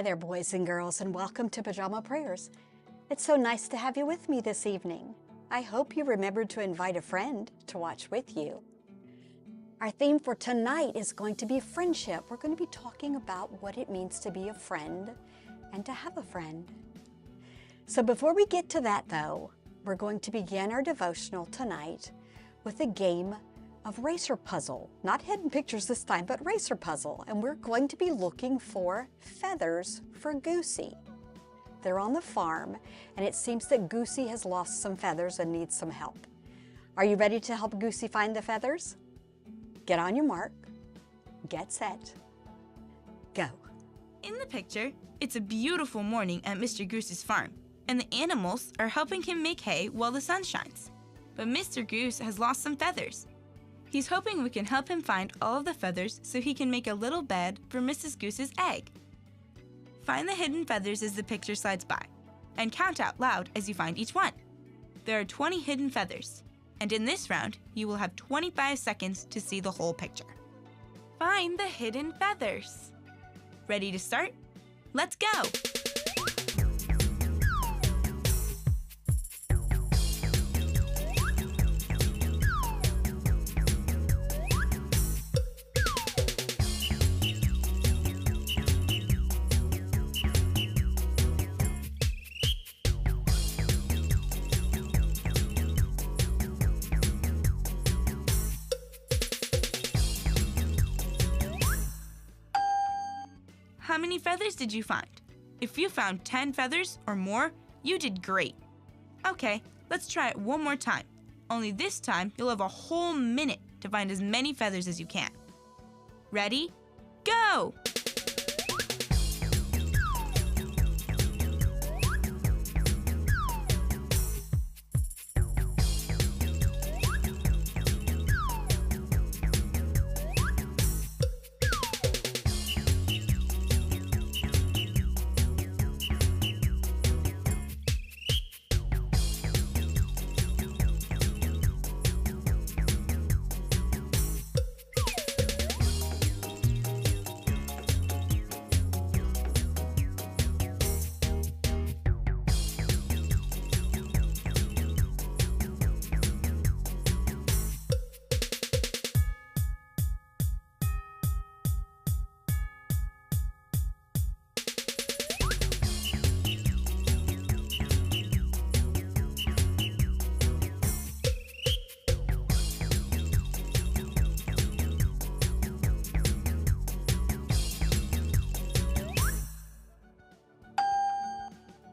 Hi there, boys and girls, and welcome to Pajama Prayers. It's so nice to have you with me this evening. I hope you remembered to invite a friend to watch with you. Our theme for tonight is going to be friendship. We're going to be talking about what it means to be a friend and to have a friend. So before we get to that, though, we're going to begin our devotional tonight with a game of racer puzzle. Not hidden pictures this time, but racer puzzle. And we're going to be looking for feathers for Goosey. They're on the farm, and it seems that Goosey has lost some feathers and needs some help. Are you ready to help Goosey find the feathers? Get on your mark, get set, go. In the picture, it's a beautiful morning at Mr. Goose's farm, and the animals are helping him make hay while the sun shines. But Mr. Goose has lost some feathers. He's hoping we can help him find all of the feathers so he can make a little bed for Mrs. Goose's egg. Find the hidden feathers as the picture slides by, and count out loud as you find each one. There are 20 hidden feathers, and in this round, you will have 25 seconds to see the whole picture. Find the hidden feathers. Ready to start? Let's go! How many feathers did you find? If you found 10 feathers or more, you did great. Okay, let's try it one more time. Only this time, you'll have a whole minute to find as many feathers as you can. Ready? Go!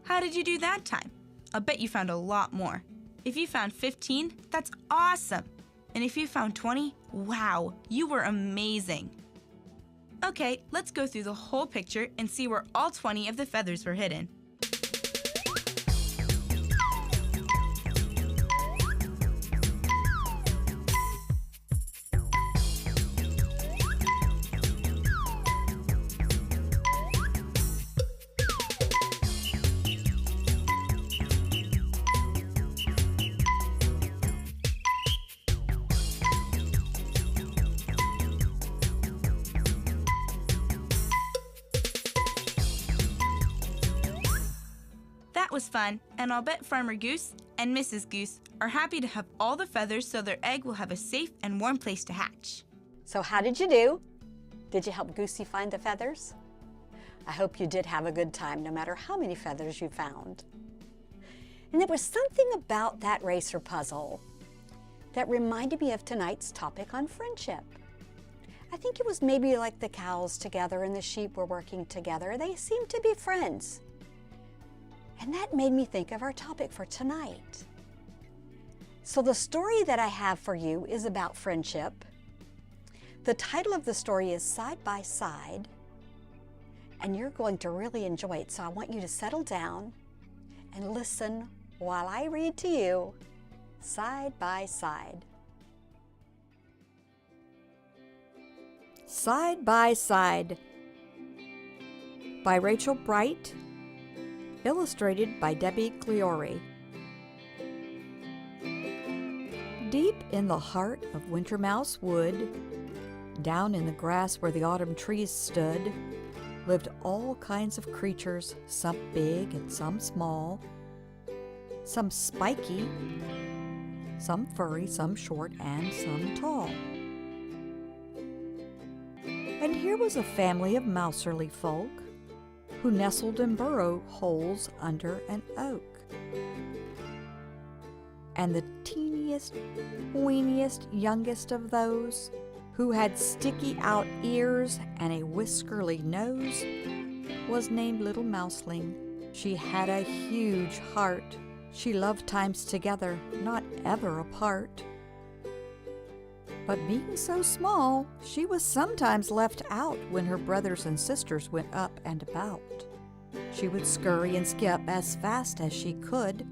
How did you do that time? I'll bet you found a lot more. If you found 15, that's awesome. And if you found 20, wow, you were amazing. Okay, let's go through the whole picture and see where all 20 of the feathers were hidden. That was fun, and I'll bet Farmer Goose and Mrs. Goose are happy to have all the feathers so their egg will have a safe and warm place to hatch. So how did you do? Did you help Goosey find the feathers? I hope you did have a good time, no matter how many feathers you found. And there was something about that racer puzzle that reminded me of tonight's topic on friendship. I think it was maybe like the cows together and the sheep were working together. They seemed to be friends. And that made me think of our topic for tonight. So the story that I have for you is about friendship. The title of the story is Side by Side, and you're going to really enjoy it. So I want you to settle down and listen while I read to you Side by Side. Side by Side by Rachel Bright, illustrated by Debbie Cleore. Deep in the heart of Wintermouse Wood, down in the grass where the autumn trees stood, lived all kinds of creatures, some big and some small, some spiky, some furry, some short, and some tall. And here was a family of mouserly folk who nestled in burrow holes under an oak. And the teeniest, weeniest, youngest of those, who had sticky out ears and a whiskerly nose, was named Little Mouseling. She had a huge heart. She loved times together, not ever apart. But being so small, she was sometimes left out when her brothers and sisters went up and about. She would scurry and skip as fast as she could,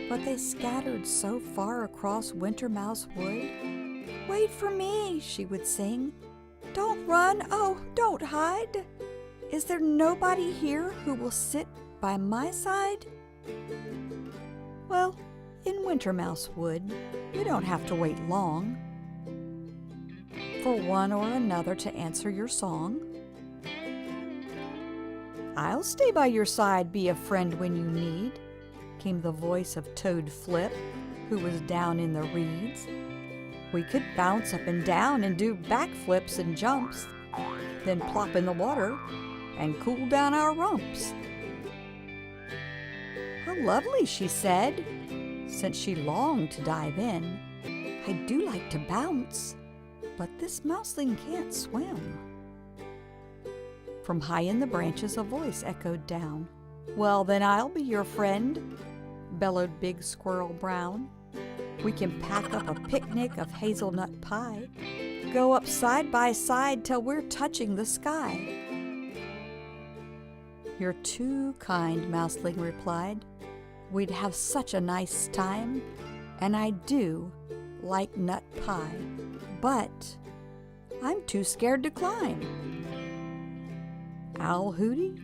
but they scattered so far across Wintermouse Wood. "Wait for me," she would sing. "Don't run, oh, don't hide. Is there nobody here who will sit by my side?" Well, in Wintermouse Wood, you don't have to wait long for one or another to answer your song. "I'll stay by your side, be a friend when you need," came the voice of Toad Flip, who was down in the reeds. "We could bounce up and down and do backflips and jumps, then plop in the water and cool down our rumps." "How lovely," she said, since she longed to dive in. "I do like to bounce, but this mouseling can't swim." From high in the branches a voice echoed down. "Well, then I'll be your friend," bellowed Big Squirrel Brown. "We can pack up a picnic of hazelnut pie, go up side by side till we're touching the sky." "You're too kind," Mouseling replied. "We'd have such a nice time, and I do like nut pie, but I'm too scared to climb." Owl Hooty,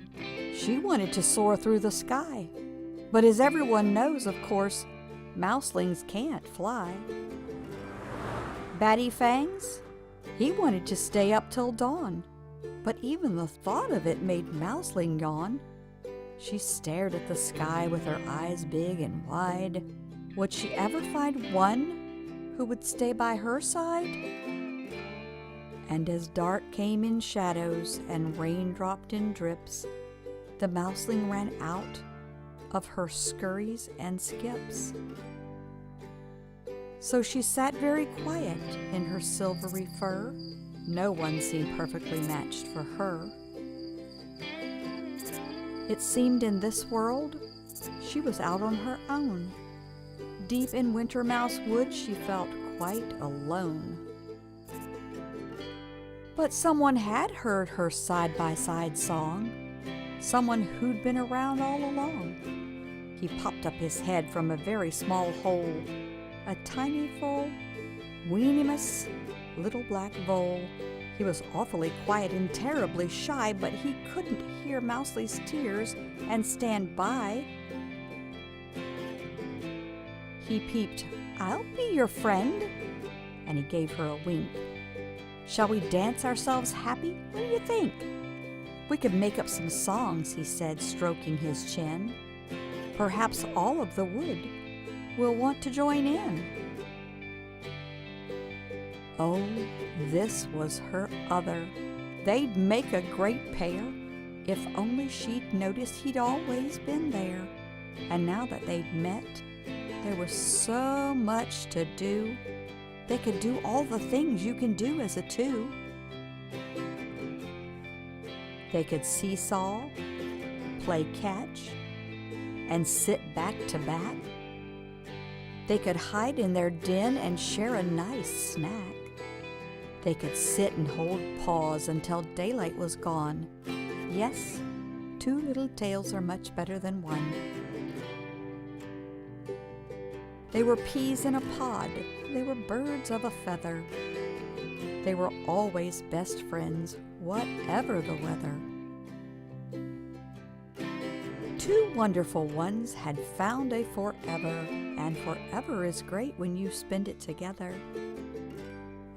she wanted to soar through the sky, but as everyone knows, of course, mouselings can't fly. Batty Fangs, he wanted to stay up till dawn, but even the thought of it made Mouseling yawn. She stared at the sky with her eyes big and wide. Would she ever find one who would stay by her side? And as dark came in shadows and rain dropped in drips, the mouseling ran out of her scurries and skips. So she sat very quiet in her silvery fur. No one seemed perfectly matched for her. It seemed in this world she was out on her own. Deep in Wintermouse Wood she felt quite alone. But someone had heard her side-by-side song, someone who'd been around all along. He popped up his head from a very small hole, a tiny full, weenimus little black vole. He was awfully quiet and terribly shy, but he couldn't hear Mouseley's tears and stand by. He peeped, "I'll be your friend," and he gave her a wink. "Shall we dance ourselves happy? What do you think?" "We could make up some songs," he said, stroking his chin. "Perhaps all of the wood will want to join in." Oh, this was her other. They'd make a great pair. If only she'd noticed he'd always been there. And now that they'd met, there was so much to do. They could do all the things you can do as a two. They could seesaw, play catch, and sit back to back. They could hide in their den and share a nice snack. They could sit and hold paws until daylight was gone. Yes, two little tails are much better than one. They were peas in a pod. They were birds of a feather. They were always best friends, whatever the weather. Two wonderful ones had found a forever, and forever is great when you spend it together.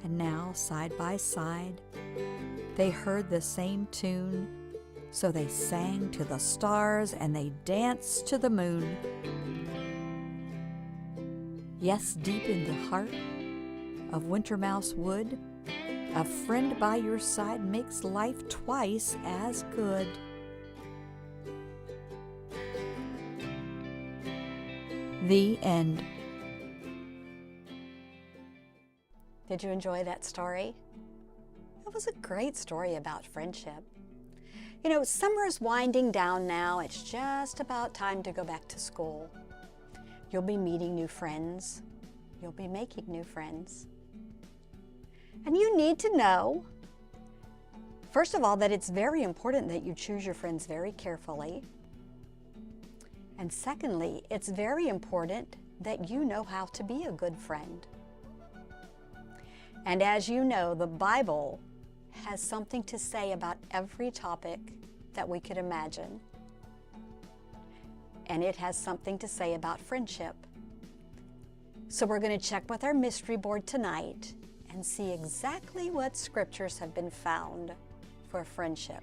And now, side by side, they heard the same tune, so they sang to the stars and they danced to the moon. Yes, deep in the heart of Wintermouse Wood, a friend by your side makes life twice as good. The end. Did you enjoy that story? It was a great story about friendship. You know, summer's winding down now. It's just about time to go back to school. You'll be meeting new friends. You'll be making new friends. And you need to know, first of all, that it's very important that you choose your friends very carefully. And secondly, it's very important that you know how to be a good friend. And as you know, the Bible has something to say about every topic that we could imagine. And it has something to say about friendship. So we're going to check with our mystery board tonight and see exactly what scriptures have been found for friendship.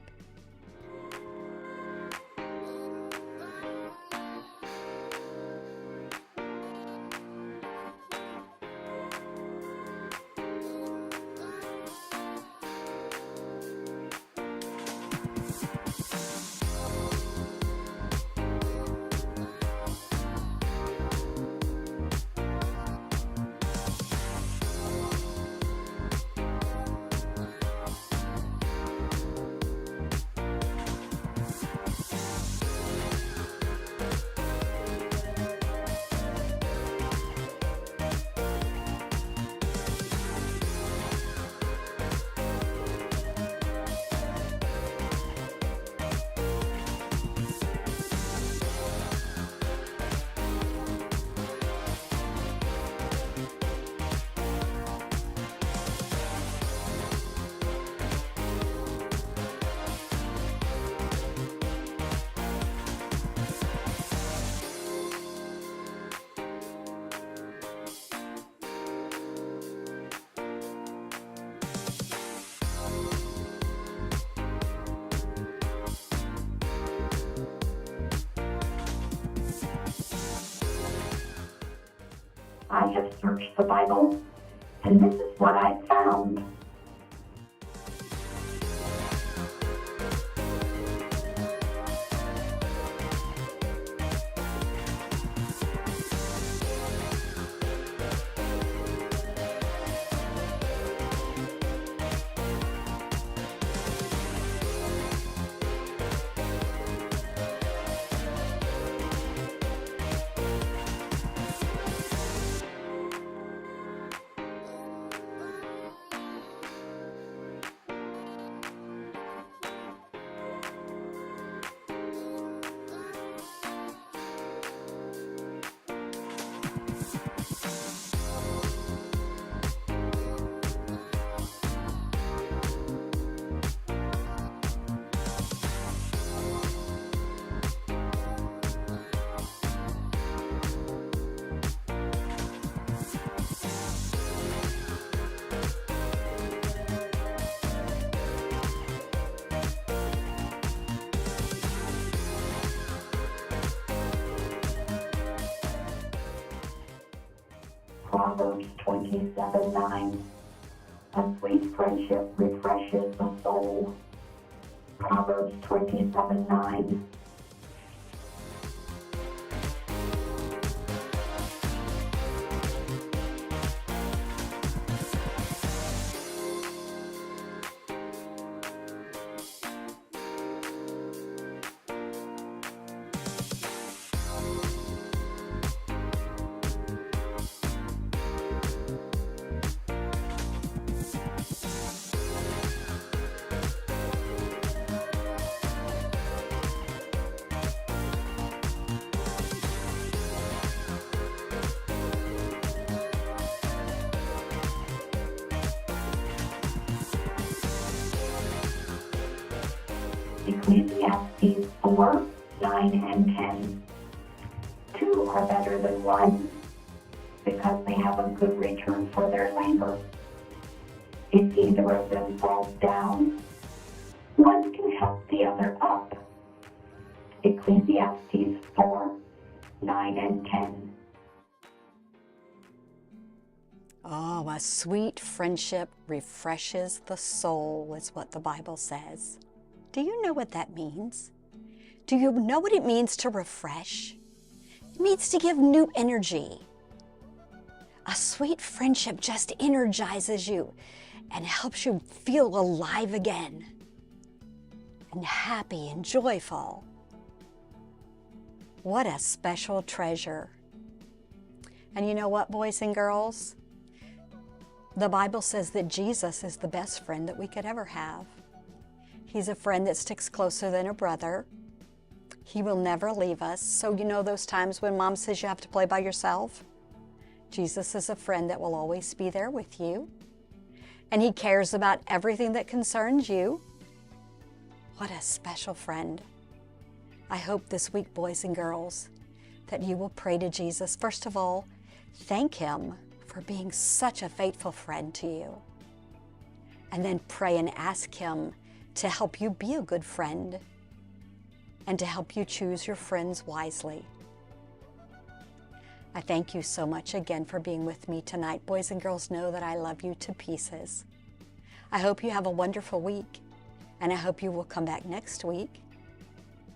I have searched the Bible, and this is what I found. Proverbs 27:9. A sweet friendship refreshes the soul. Proverbs 27:9. Ecclesiastes 4, 9, and 10. Two are better than one because they have a good return for their labor. If either of them falls down, one can help the other up. Ecclesiastes 4, 9, and 10. Oh, a sweet friendship refreshes the soul, is what the Bible says. Do you know what that means? Do you know what it means to refresh? It means to give new energy. A sweet friendship just energizes you and helps you feel alive again and happy and joyful. What a special treasure. And you know what, boys and girls? The Bible says that Jesus is the best friend that we could ever have. He's a friend that sticks closer than a brother. He will never leave us. So you know those times when Mom says you have to play by yourself? Jesus is a friend that will always be there with you. And He cares about everything that concerns you. What a special friend. I hope this week, boys and girls, that you will pray to Jesus. First of all, thank Him for being such a faithful friend to you. And then pray and ask Him to help you be a good friend and to help you choose your friends wisely. I thank you so much again for being with me tonight. Boys and girls, know that I love you to pieces. I hope you have a wonderful week, and I hope you will come back next week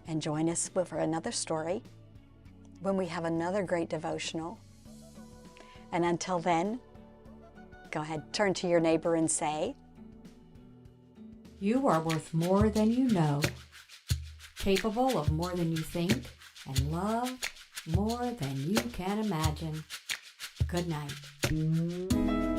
and join us for another story when we have another great devotional. And until then, go ahead, turn to your neighbor and say, "You are worth more than you know, capable of more than you think, and love more than you can imagine." Good night.